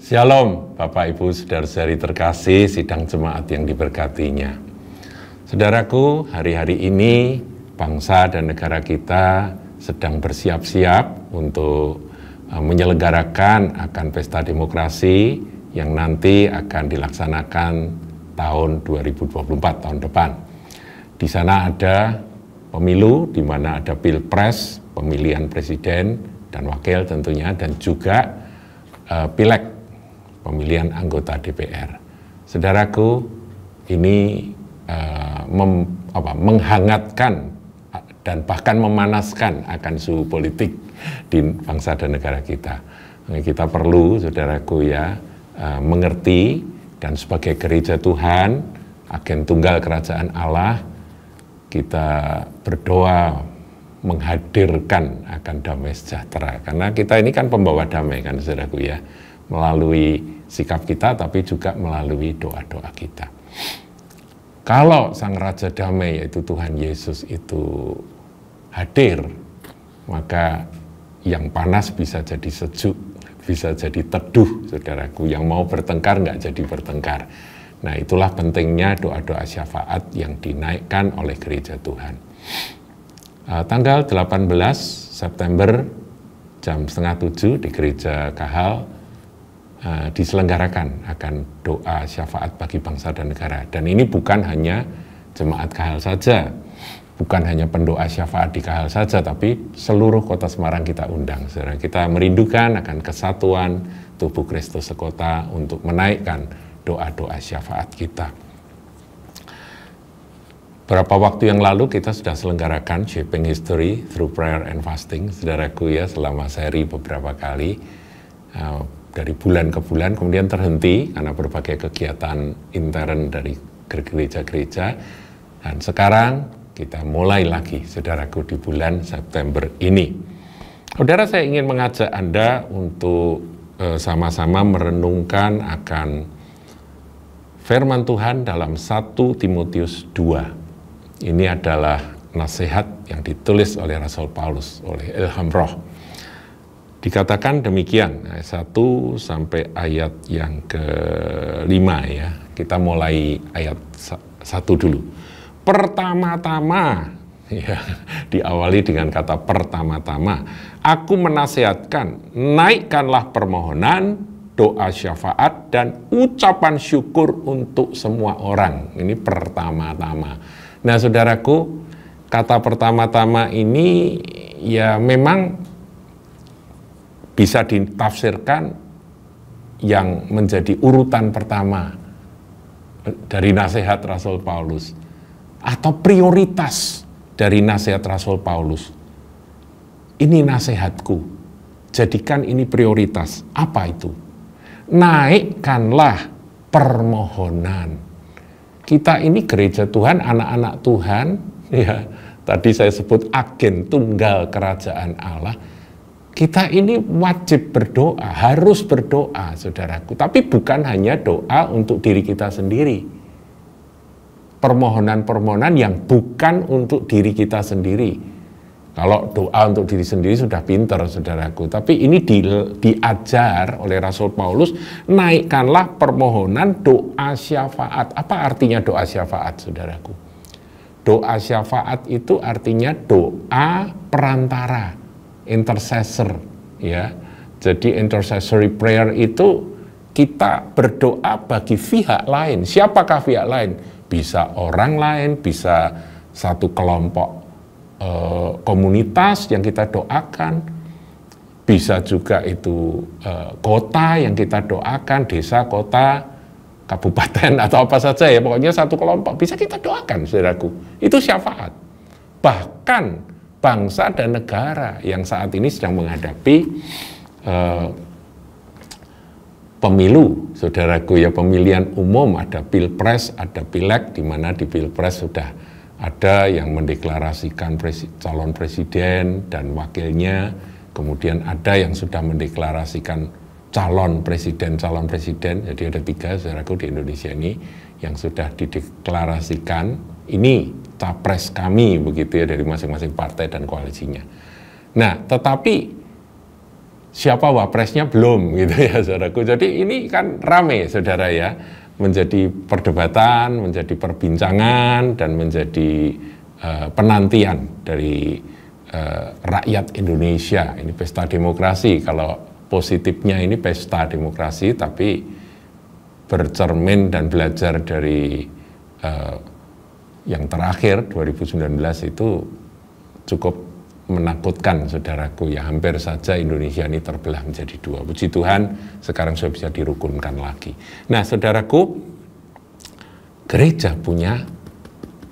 Shalom Bapak Ibu Saudara-saudari terkasih sidang jemaat yang diberkatinya. Saudaraku, hari-hari ini bangsa dan negara kita sedang bersiap-siap untuk menyelenggarakan akan pesta demokrasi yang nanti akan dilaksanakan tahun 2024, tahun depan. Di sana ada pemilu, di mana ada pilpres, pemilihan presiden dan wakil tentunya, dan juga pileg, pemilihan anggota DPR. Saudaraku, ini menghangatkan dan bahkan memanaskan akan suhu politik di bangsa dan negara kita. Kita perlu, saudaraku ya, mengerti, dan sebagai gereja Tuhan, agen tunggal kerajaan Allah, kita berdoa menghadirkan akan damai sejahtera. Karena kita ini kan pembawa damai kan saudaraku ya, melalui sikap kita, tapi juga melalui doa-doa kita. Kalau Sang Raja Damai, yaitu Tuhan Yesus itu hadir, maka yang panas bisa jadi sejuk, bisa jadi teduh, saudaraku. Yang mau bertengkar nggak jadi bertengkar. Nah, itulah pentingnya doa-doa syafaat yang dinaikkan oleh gereja Tuhan. Tanggal 18 September jam 6:30 di gereja Kahal diselenggarakan akan doa syafaat bagi bangsa dan negara. Dan ini bukan hanya jemaat Kahal saja, bukan hanya pendoa syafaat di Kahal saja, tapi seluruh kota Semarang kita undang. Saudara, kita merindukan akan kesatuan tubuh Kristus sekota untuk menaikkan doa-doa syafaat kita. Beberapa waktu yang lalu kita sudah selenggarakan Shaping History Through Prayer and Fasting, saudaraku ya, selama seri beberapa kali. Dari bulan ke bulan, kemudian terhenti karena berbagai kegiatan intern dari gereja-gereja, dan sekarang kita mulai lagi, saudaraku, di bulan September ini. Saudara, saya ingin mengajak Anda untuk sama-sama merenungkan akan firman Tuhan dalam 1 Timotius 2. Ini adalah nasihat yang ditulis oleh Rasul Paulus, oleh ilham Roh. Dikatakan demikian, ayat 1 sampai ayat yang ke-5 ya. Kita mulai ayat 1 dulu. Pertama-tama, ya, diawali dengan kata pertama-tama. Aku menasihatkan, naikkanlah permohonan, doa syafaat, dan ucapan syukur untuk semua orang. Ini pertama-tama. Nah, saudaraku, kata pertama-tama ini ya memang bisa ditafsirkan yang menjadi urutan pertama dari nasihat Rasul Paulus, atau prioritas dari nasihat Rasul Paulus. Ini nasihatku, jadikan ini prioritas. Apa itu? Naikkanlah permohonan. Kita ini gereja Tuhan, anak-anak Tuhan, ya, tadi saya sebut agen tunggal kerajaan Allah. Kita ini wajib berdoa, harus berdoa, saudaraku. Tapi bukan hanya doa untuk diri kita sendiri. Permohonan-permohonan yang bukan untuk diri kita sendiri. Kalau doa untuk diri sendiri sudah pinter, saudaraku. Tapi ini diajar oleh Rasul Paulus, naikkanlah permohonan doa syafaat. Apa artinya doa syafaat, saudaraku? Doa syafaat itu artinya doa perantara, intercessor, ya. Jadi intercessory prayer itu kita berdoa bagi pihak lain. Siapakah pihak lain? Bisa orang lain, bisa satu kelompok komunitas yang kita doakan, bisa juga itu kota yang kita doakan, desa, kota, kabupaten, atau apa saja ya, pokoknya satu kelompok bisa kita doakan, saudaraku. Itu syafaat. Bahkan bangsa dan negara yang saat ini sedang menghadapi pemilu, saudaraku ya, pemilihan umum, ada pilpres, ada pileg, di mana di pilpres sudah ada yang mendeklarasikan calon presiden dan wakilnya, kemudian ada yang sudah mendeklarasikan calon presiden, jadi ada 3, saudaraku, di Indonesia ini yang sudah dideklarasikan, ini capres kami, begitu ya, dari masing-masing partai dan koalisinya. Nah, tetapi siapa wapresnya belum gitu ya saudaraku. Jadi ini kan rame saudara ya, menjadi perdebatan, menjadi perbincangan, dan menjadi penantian dari rakyat Indonesia. Ini pesta demokrasi. Kalau positifnya ini pesta demokrasi, tapi bercermin dan belajar dari yang terakhir 2019 itu cukup menakutkan saudaraku ya, hampir saja Indonesia ini terbelah menjadi dua. Puji Tuhan sekarang sudah bisa dirukunkan lagi. Nah saudaraku, gereja punya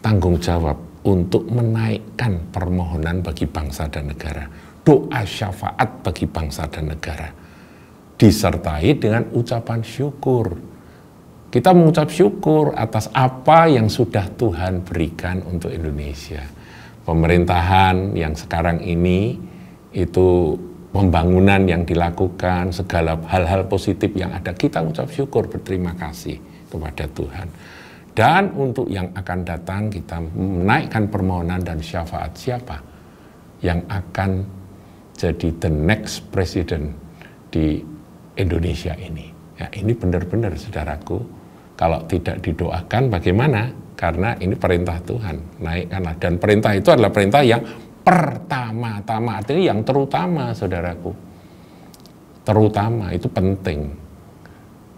tanggung jawab untuk menaikkan permohonan bagi bangsa dan negara, doa syafaat bagi bangsa dan negara, disertai dengan ucapan syukur. Kita mengucap syukur atas apa yang sudah Tuhan berikan untuk Indonesia. Pemerintahan yang sekarang ini itu pembangunan yang dilakukan, segala hal-hal positif yang ada, kita ucap syukur, berterima kasih kepada Tuhan. Dan untuk yang akan datang kita menaikkan permohonan dan syafaat siapa yang akan jadi the next president di Indonesia ini. Ya, ini benar-benar saudaraku, kalau tidak didoakan bagaimana? Karena ini perintah Tuhan, naikkanlah. Dan perintah itu adalah perintah yang pertama-tama, artinya yang terutama saudaraku. Terutama, itu penting.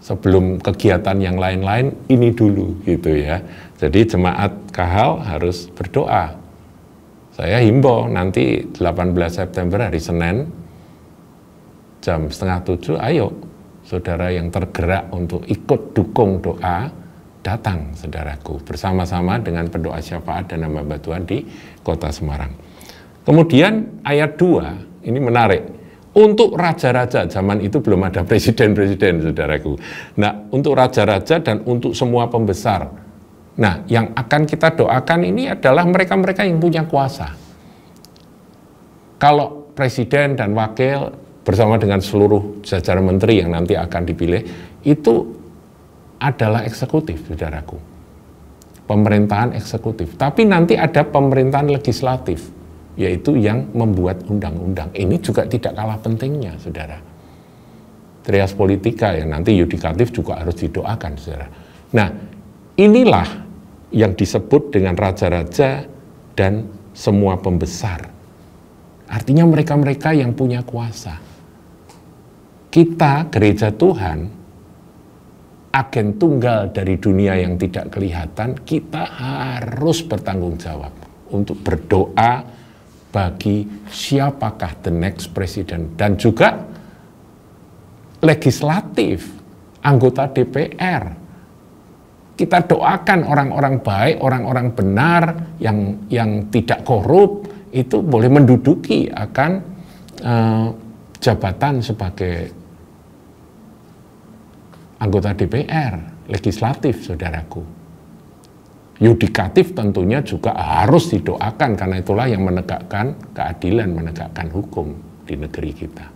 Sebelum kegiatan yang lain-lain, ini dulu gitu ya. Jadi jemaat Kahal harus berdoa. Saya himbau nanti 18 September hari Senin, jam 6:30, ayo saudara yang tergerak untuk ikut dukung doa, datang saudaraku, bersama-sama dengan pendoa syafaat dan hamba Tuhan di kota Semarang. Kemudian ayat 2, ini menarik. Untuk raja-raja, zaman itu belum ada presiden-presiden saudaraku. Nah, untuk raja-raja dan untuk semua pembesar. Nah, yang akan kita doakan ini adalah mereka-mereka yang punya kuasa. Kalau presiden dan wakil bersama dengan seluruh jajaran menteri yang nanti akan dipilih, itu adalah eksekutif, saudaraku. Pemerintahan eksekutif. Tapi nanti ada pemerintahan legislatif, yaitu yang membuat undang-undang. Ini juga tidak kalah pentingnya, saudara. Trias politika yang nanti yudikatif juga harus didoakan, saudara. Nah, inilah yang disebut dengan raja-raja dan semua pembesar. Artinya mereka-mereka yang punya kuasa. Kita, gereja Tuhan, agen tunggal dari dunia yang tidak kelihatan, kita harus bertanggung jawab untuk berdoa bagi siapakah the next president, dan juga legislatif, anggota DPR. Kita doakan orang-orang baik, orang-orang benar, yang tidak korup, itu boleh menduduki akan jabatan sebagai anggota DPR, legislatif, saudaraku. Yudikatif tentunya juga harus didoakan, karena itulah yang menegakkan keadilan, menegakkan hukum di negeri kita.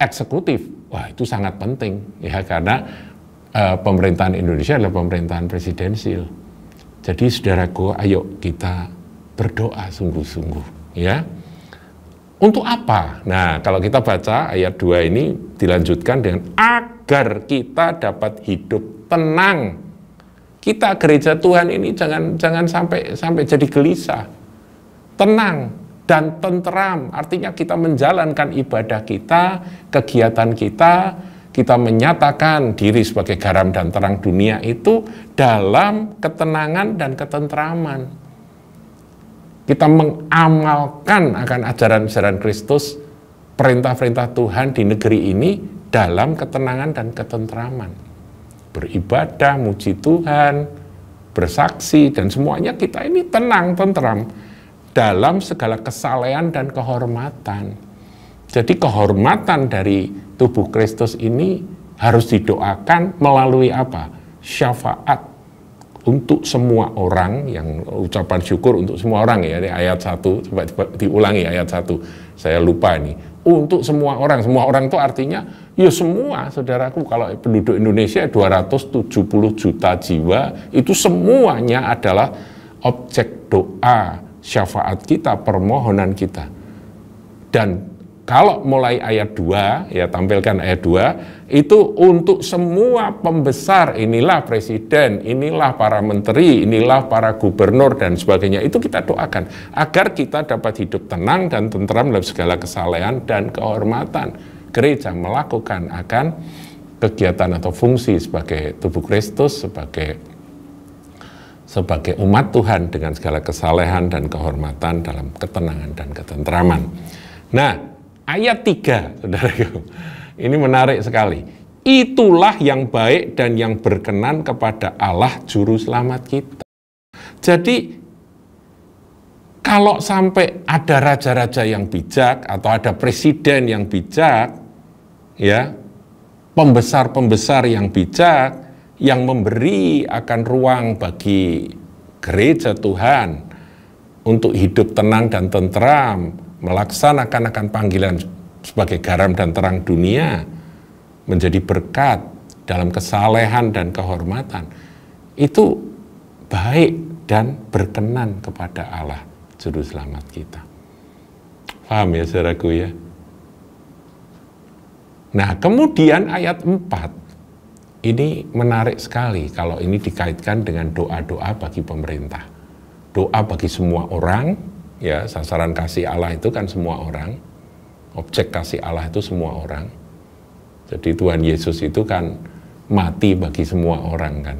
Eksekutif, wah itu sangat penting, ya, karena pemerintahan Indonesia adalah pemerintahan presidensil. Jadi saudaraku, ayo kita berdoa sungguh-sungguh, ya. Untuk apa? Nah, kalau kita baca ayat 2 ini dilanjutkan dengan agar kita dapat hidup tenang. Kita gereja Tuhan ini jangan sampai jadi gelisah. Tenang dan tentram, artinya kita menjalankan ibadah kita, kegiatan kita menyatakan diri sebagai garam dan terang dunia itu dalam ketenangan dan ketentraman. Kita mengamalkan akan ajaran-ajaran Kristus, perintah-perintah Tuhan di negeri ini dalam ketenangan dan ketentraman. Beribadah, muji Tuhan, bersaksi, dan semuanya kita ini tenang, tentram dalam segala kesalehan dan kehormatan. Jadi kehormatan dari tubuh Kristus ini harus didoakan melalui apa? Syafaat untuk semua orang, yang ucapan syukur untuk semua orang, ya, di ayat 1, coba diulangi ayat 1, saya lupa ini. Untuk semua orang itu artinya ya semua, saudaraku. Kalau penduduk Indonesia 270 juta jiwa, itu semuanya adalah objek doa, syafaat kita, permohonan kita. Dan Kalau mulai ayat 2, ya tampilkan ayat 2, itu untuk semua pembesar, inilah presiden, inilah para menteri, inilah para gubernur dan sebagainya, itu kita doakan agar kita dapat hidup tenang dan tentram dalam segala kesalehan dan kehormatan. Gereja melakukan akan kegiatan atau fungsi sebagai tubuh Kristus, sebagai umat Tuhan dengan segala kesalehan dan kehormatan dalam ketenangan dan ketentraman. Nah, ayat 3, saudaraku, ini menarik sekali. Itulah yang baik dan yang berkenan kepada Allah Juru Selamat kita. Jadi, kalau sampai ada raja-raja yang bijak atau ada presiden yang bijak, ya, pembesar-pembesar yang bijak, yang memberi akan ruang bagi gereja Tuhan untuk hidup tenang dan tentram, melaksanakan akan panggilan sebagai garam dan terang dunia, menjadi berkat dalam kesalehan dan kehormatan, itu baik dan berkenan kepada Allah Juru Selamat kita. Paham ya saudaraku ya? Nah, kemudian ayat 4 ini menarik sekali kalau ini dikaitkan dengan doa-doa bagi pemerintah. Doa bagi semua orang. Ya, sasaran kasih Allah itu kan semua orang, objek kasih Allah itu semua orang. Jadi Tuhan Yesus itu kan mati bagi semua orang kan.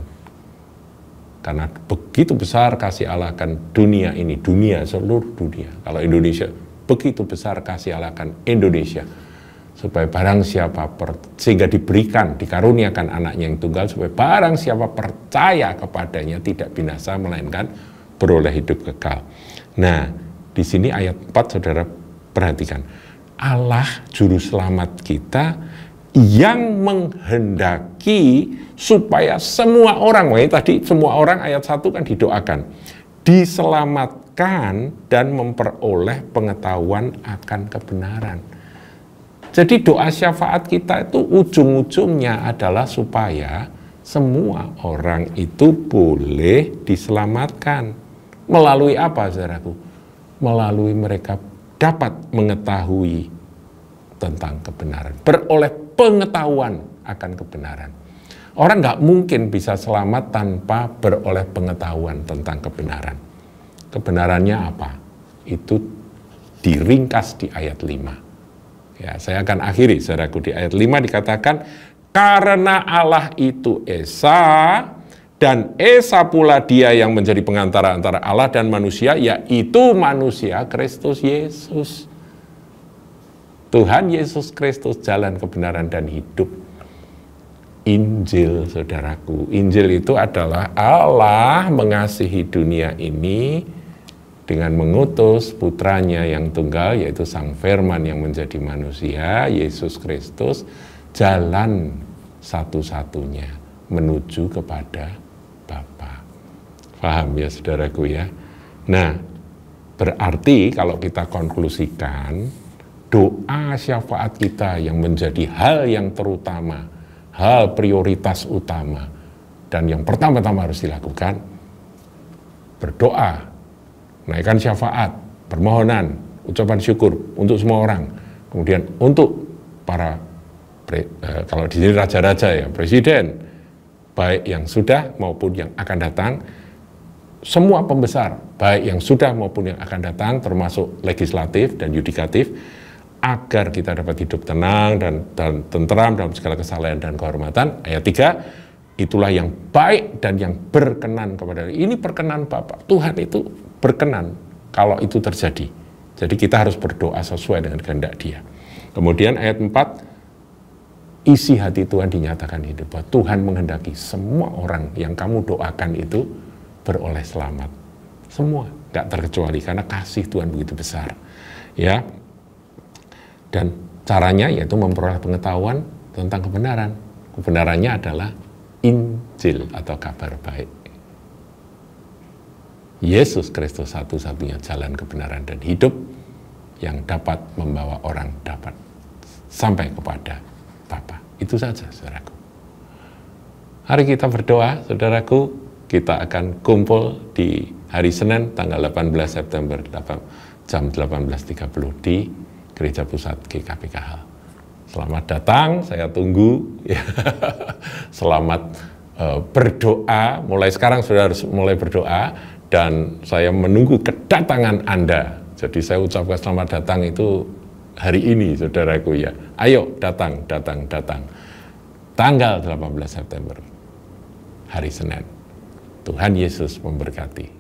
Karena begitu besar kasih Allah akan dunia ini, dunia, seluruh dunia. Kalau Indonesia, begitu besar kasih Allah akan Indonesia. Supaya barang siapa, sehingga diberikan, dikaruniakan anaknya yang tunggal, supaya barang siapa percaya kepadanya tidak binasa, melainkan beroleh hidup kekal. Nah, di sini ayat 4, saudara perhatikan. Allah Juru Selamat kita yang menghendaki supaya semua orang, tadi semua orang ayat 1 kan didoakan, diselamatkan dan memperoleh pengetahuan akan kebenaran. Jadi doa syafaat kita itu ujung-ujungnya adalah supaya semua orang itu boleh diselamatkan. Melalui apa, saudaraku? Melalui mereka dapat mengetahui tentang kebenaran, beroleh pengetahuan akan kebenaran. Orang nggak mungkin bisa selamat tanpa beroleh pengetahuan tentang kebenaran. Kebenarannya apa? Itu diringkas di ayat 5. Ya, saya akan akhiri, saudaraku, di ayat 5 dikatakan, karena Allah itu Esa, dan Esa pula dia yang menjadi pengantara antara Allah dan manusia, yaitu manusia Kristus Yesus. Tuhan Yesus Kristus, jalan kebenaran dan hidup. Injil, saudaraku. Injil itu adalah Allah mengasihi dunia ini dengan mengutus putranya yang tunggal, yaitu Sang Firman yang menjadi manusia, Yesus Kristus, jalan satu-satunya menuju kepada Bapa. Paham ya saudaraku ya? Nah, berarti kalau kita konklusikan, doa syafaat kita yang menjadi hal yang terutama, hal prioritas utama, dan yang pertama-tama harus dilakukan, berdoa, menaikkan syafaat, permohonan, ucapan syukur untuk semua orang, kemudian untuk para, kalau di sini raja-raja ya, presiden, baik yang sudah maupun yang akan datang, semua pembesar, baik yang sudah maupun yang akan datang, termasuk legislatif dan yudikatif, agar kita dapat hidup tenang dan tentram dalam segala kesalehan dan kehormatan. Ayat 3, itulah yang baik dan yang berkenan kepada Allah. Ini berkenan Bapak. Tuhan itu berkenan kalau itu terjadi. Jadi kita harus berdoa sesuai dengan kehendak Dia. Kemudian ayat 4, isi hati Tuhan dinyatakan hidup, bahwa Tuhan menghendaki semua orang yang kamu doakan itu beroleh selamat. Semua, nggak terkecuali, karena kasih Tuhan begitu besar. Ya, dan caranya yaitu memperoleh pengetahuan tentang kebenaran. Kebenarannya adalah Injil atau kabar baik. Yesus Kristus satu-satunya jalan kebenaran dan hidup yang dapat membawa orang dapat sampai kepada Bapa. Itu saja, saudaraku. Hari kita berdoa, saudaraku. Kita akan kumpul di hari Senin tanggal 18 September jam 18.30 di Gereja Pusat GKPKH. Selamat datang, saya tunggu. Selamat berdoa, mulai sekarang sudah harus mulai berdoa, dan saya menunggu kedatangan Anda. Jadi saya ucapkan selamat datang itu hari ini, saudaraku ya. Ayo datang, datang, datang. Tanggal 18 September, hari Senin. Tuhan Yesus memberkati.